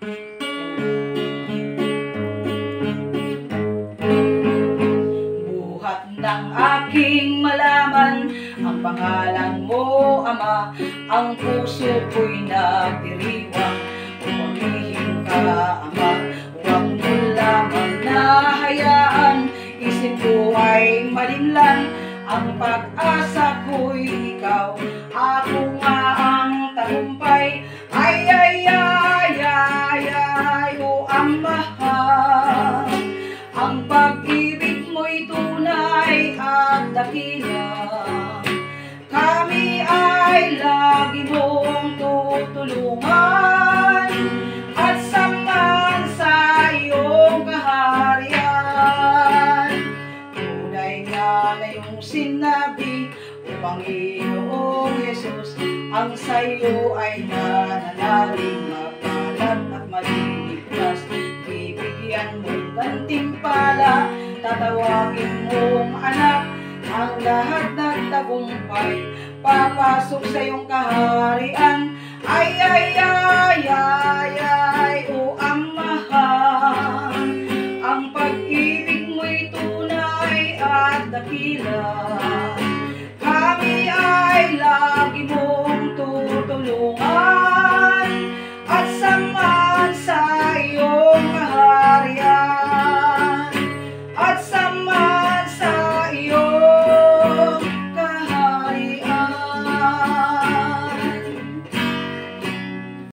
Buhat ng aking malaman ang pangalan mo, Ama. Ang puso ko'y nagdiriwang, pumilihin ka, Ama. Huwag mo lamang nahayaan, isip ko ay malinlang, ang pag-asa ko'y ikaw. Ako nga ang tagumpay, ay ay ay ay ay, o Ama. Ang pag-ibig mo'y tunay at dakila, kami ay lagi mong tutulungan at samahan sa iyong kaharian. Tunay nga na iyong sinabi, O Panginoong Jesus, ang sa'yo ay nananalig, mapalad at maliligtas. Bibigyan mong gantimpala, tatawagin mong anak, ang lahat ng tagumpay, papasok sa iyong kaharian. Ay ay ay ay ay, o Ama, ang pag-ibig mo'y tunay at dakila,